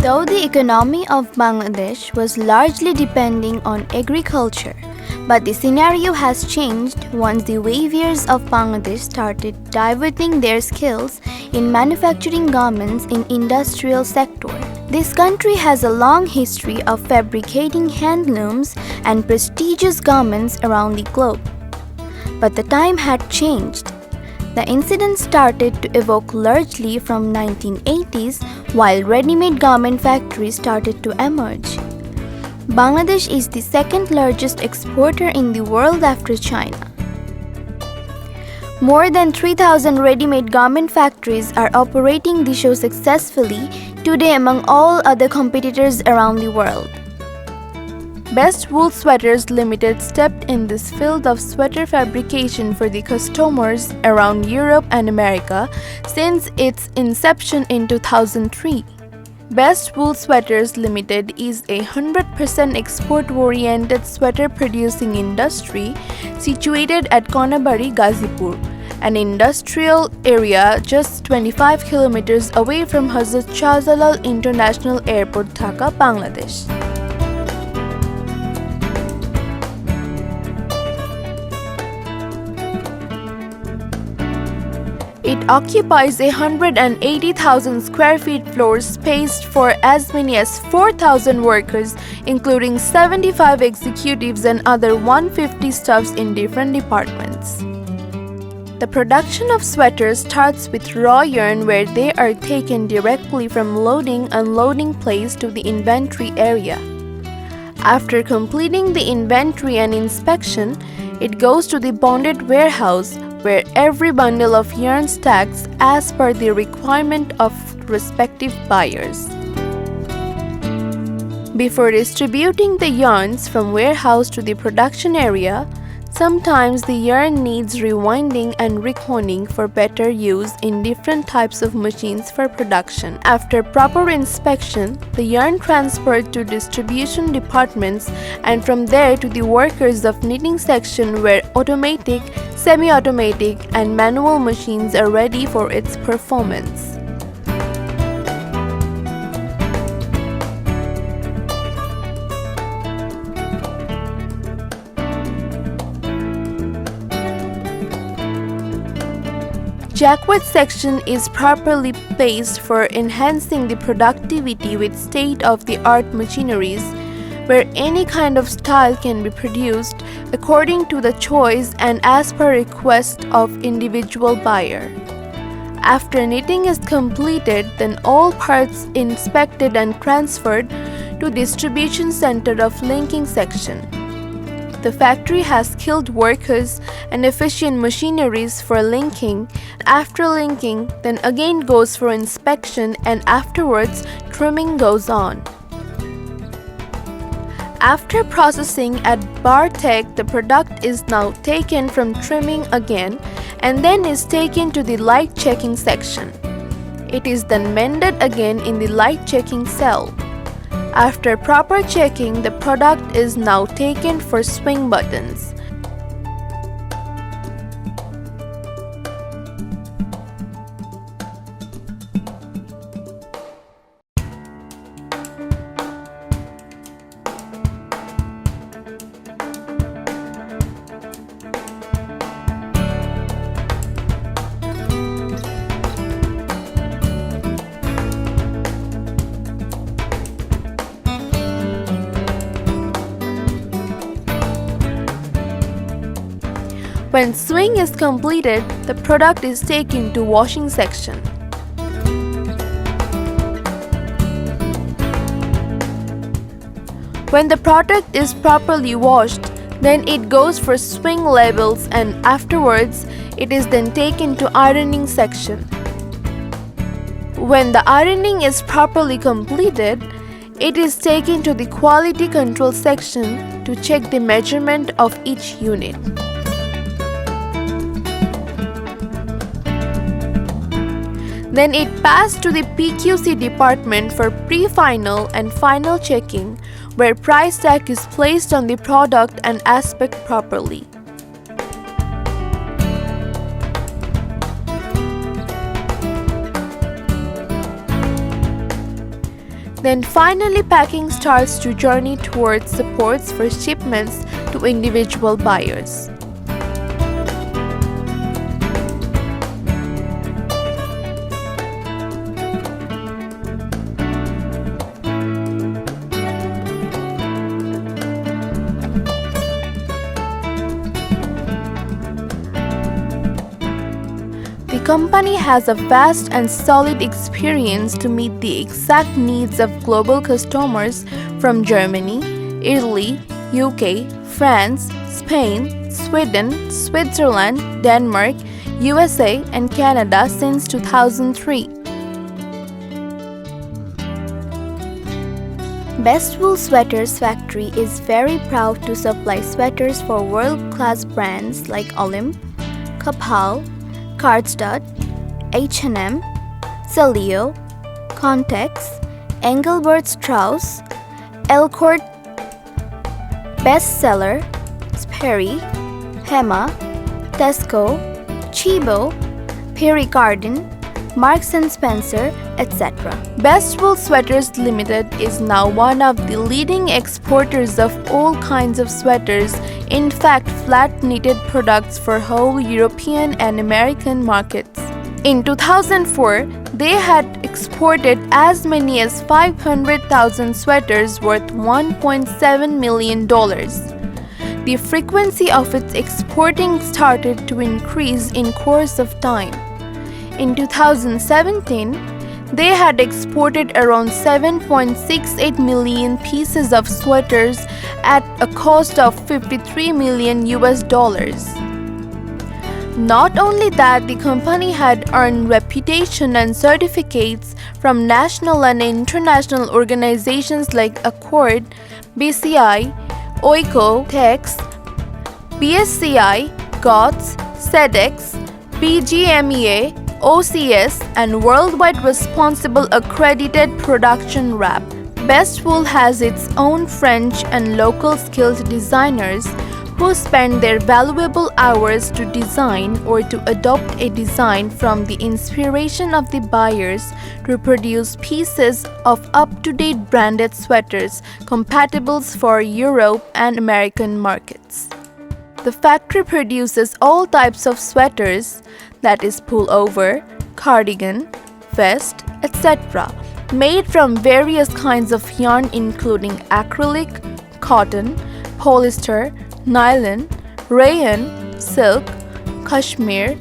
Though the economy of Bangladesh was largely depending on agriculture, but the scenario has changed once the weavers of Bangladesh started diverting their skills in manufacturing garments in industrial sector. This country has a long history of fabricating handlooms and prestigious garments around the globe. But the time had changed. The incident started to evoke largely from 1980s while ready-made garment factories started to emerge. Bangladesh is the second largest exporter in the world after China. More than 3,000 ready-made garment factories are operating the show successfully today among all other competitors around the world. Best Wool Sweaters Limited stepped in this field of sweater fabrication for the customers around Europe and America since its inception in 2003. Best Wool Sweaters Limited is a 100% export-oriented sweater producing industry situated at Konabari, Gazipur, an industrial area just 25 kilometers away from Hazrat Shahjalal International Airport, Dhaka, Bangladesh. It occupies 180,000 square feet floor space for as many as 4,000 workers, including 75 executives and other 150 staffs in different departments. The production of sweaters starts with raw yarn where they are taken directly from loading-unloading place to the inventory area. After completing the inventory and inspection, it goes to the bonded warehouse where every bundle of yarn stacks as per the requirement of respective buyers. Before distributing the yarns from warehouse to the production area, sometimes the yarn needs rewinding and reconing for better use in different types of machines for production. After proper inspection, the yarn transferred to distribution departments and from there to the workers of knitting section where automatic, semi-automatic and manual machines are ready for its performance. Jacquard section is properly placed for enhancing the productivity with state-of-the-art machineries, where any kind of style can be produced according to the choice and as per request of individual buyer. After knitting is completed, then all parts inspected and transferred to distribution center of linking section. The factory has skilled workers and efficient machineries for linking. After linking, then again goes for inspection and afterwards trimming goes on. After processing at Bartek, the product is now taken from trimming again and then is taken to the light checking section. It is then mended again in the light checking cell. After proper checking, the product is now taken for swing buttons. When swing is completed, the product is taken to washing section. When the product is properly washed, then it goes for swing labels and afterwards it is then taken to ironing section. When the ironing is properly completed, it is taken to the quality control section to check the measurement of each unit. Then it passed to the PQC department for pre-final and final checking, where price tag is placed on the product and aspect properly. Then finally packing starts to journey towards the ports for shipments to individual buyers. The company has a vast and solid experience to meet the exact needs of global customers from Germany, Italy, UK, France, Spain, Sweden, Switzerland, Denmark, USA, and Canada since 2003. Best Wool Sweaters Factory is very proud to supply sweaters for world-class brands like Olymp, Kapal, Karstadt, H&M, Celio, Contex, Engelbert Strauss, Elcourt, Bestseller, Sperry, Hema, Tesco, Chibo, Perry Garden, Marks & Spencer, etc. Best Wool Sweaters Limited is now one of the leading exporters of all kinds of sweaters, in fact flat knitted products for whole European and American markets. In 2004, they had exported as many as 500,000 sweaters worth $1.7 million. The frequency of its exporting started to increase in course of time. In 2017, they had exported around 7.68 million pieces of sweaters at a cost of $53 million. Not only that, the company had earned reputation and certificates from national and international organizations like Accord, BCI, OICO, TEX, BSCI, GOTS, SEDEX, BGMEA, OCS, and Worldwide Responsible Accredited Production Rep. Best Wool has its own French and local skilled designers who spend their valuable hours to design or to adopt a design from the inspiration of the buyers to produce pieces of up-to-date branded sweaters compatible for Europe and American markets. The factory produces all types of sweaters, that is pullover, cardigan, vest, etc., made from various kinds of yarn including acrylic, cotton, polyester, nylon, rayon, silk, cashmere,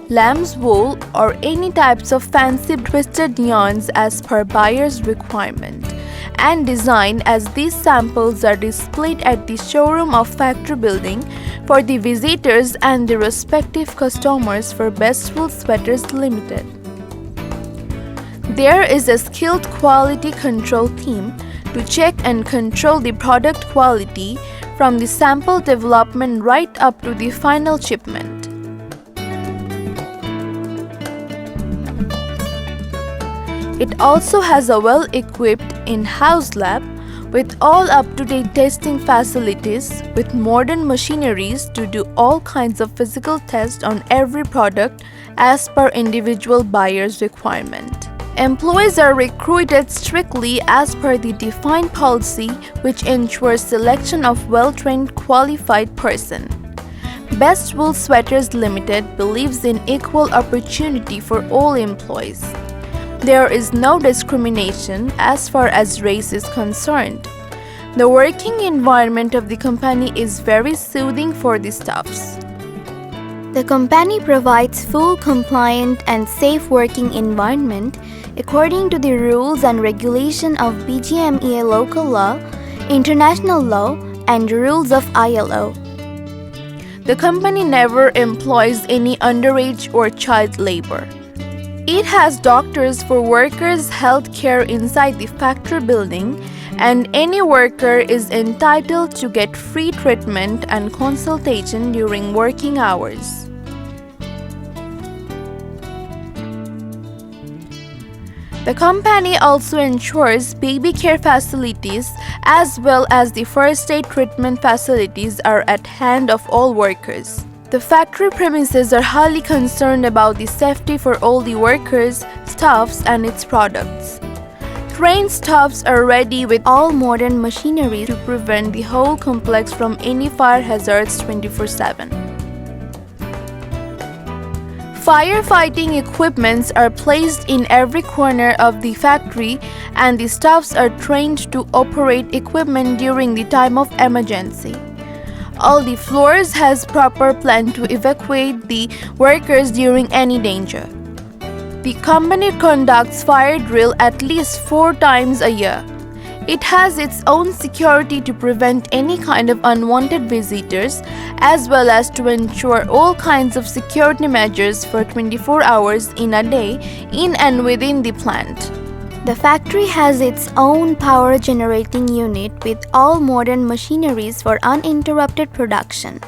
lamb's wool, or any types of fancy twisted yarns as per buyer's requirement, and design as these samples are displayed at the showroom of factory building for the visitors and the respective customers for Best Wool Sweaters Limited. There is a skilled quality control team to check and control the product quality from the sample development right up to the final shipment. It also has a well-equipped in-house lab with all up-to-date testing facilities with modern machineries to do all kinds of physical tests on every product as per individual buyer's requirement. Employees are recruited strictly as per the defined policy which ensures selection of well-trained qualified person. Best Wool Sweaters Limited believes in equal opportunity for all employees. There is no discrimination as far as race is concerned. The working environment of the company is very soothing for the staffs. The company provides full compliant and safe working environment according to the rules and regulation of BGMEA local law, international law, and rules of ILO. The company never employs any underage or child labor. It has doctors for workers' health care inside the factory building, and any worker is entitled to get free treatment and consultation during working hours. The company also ensures baby care facilities as well as the first aid treatment facilities are at hand of all workers. The factory premises are highly concerned about the safety for all the workers, staffs, and its products. Train staffs are ready with all modern machinery to prevent the whole complex from any fire hazards 24/7. Firefighting equipments are placed in every corner of the factory, and the staffs are trained to operate equipment during the time of emergency. All the floors has proper plan to evacuate the workers during any danger. The company conducts fire drill at least 4 times a year. It has its own security to prevent any kind of unwanted visitors, as well as to ensure all kinds of security measures for 24 hours in a day in and within the plant. The factory has its own power generating unit with all modern machineries for uninterrupted production.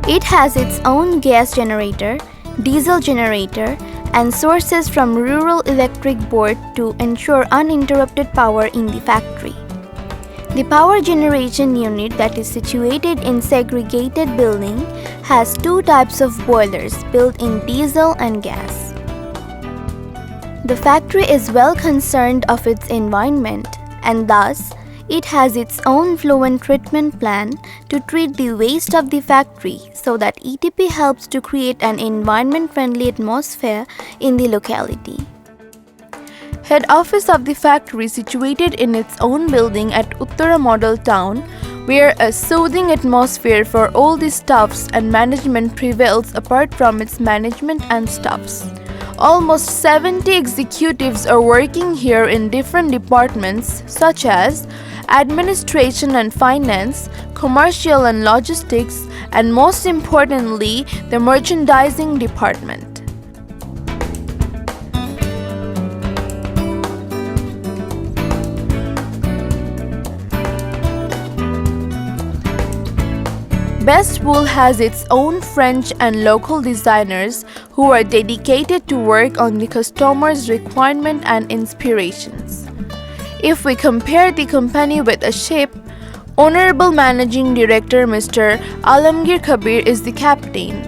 It has its own gas generator, diesel generator, and sources from rural electric board to ensure uninterrupted power in the factory. The power generation unit that is situated in segregated building has 2 types of boilers built in diesel and gas. The factory is well concerned of its environment, and thus it has its own fluent treatment plan to treat the waste of the factory so that ETP helps to create an environment-friendly atmosphere in the locality. Head office of the factory situated in its own building at Uttara Model Town, where a soothing atmosphere for all the staffs and management prevails apart from its management and staffs. Almost 70 executives are working here in different departments such as administration and finance, commercial and logistics, and most importantly, the merchandising department. Best Wool has its own French and local designers who are dedicated to work on the customer's requirement and inspirations. If we compare the company with a ship, Honorable Managing Director Mr. Alamgir Kabir is the captain.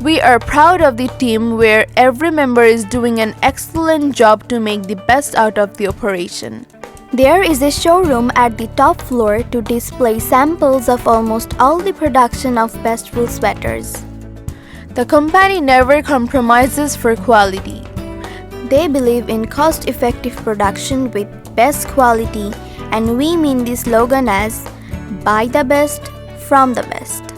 We are proud of the team where every member is doing an excellent job to make the best out of the operation. There is a showroom at the top floor to display samples of almost all the production of Best Wool sweaters. The company never compromises for quality. They believe in cost-effective production with best quality, and we mean the slogan as "Buy the best from the best."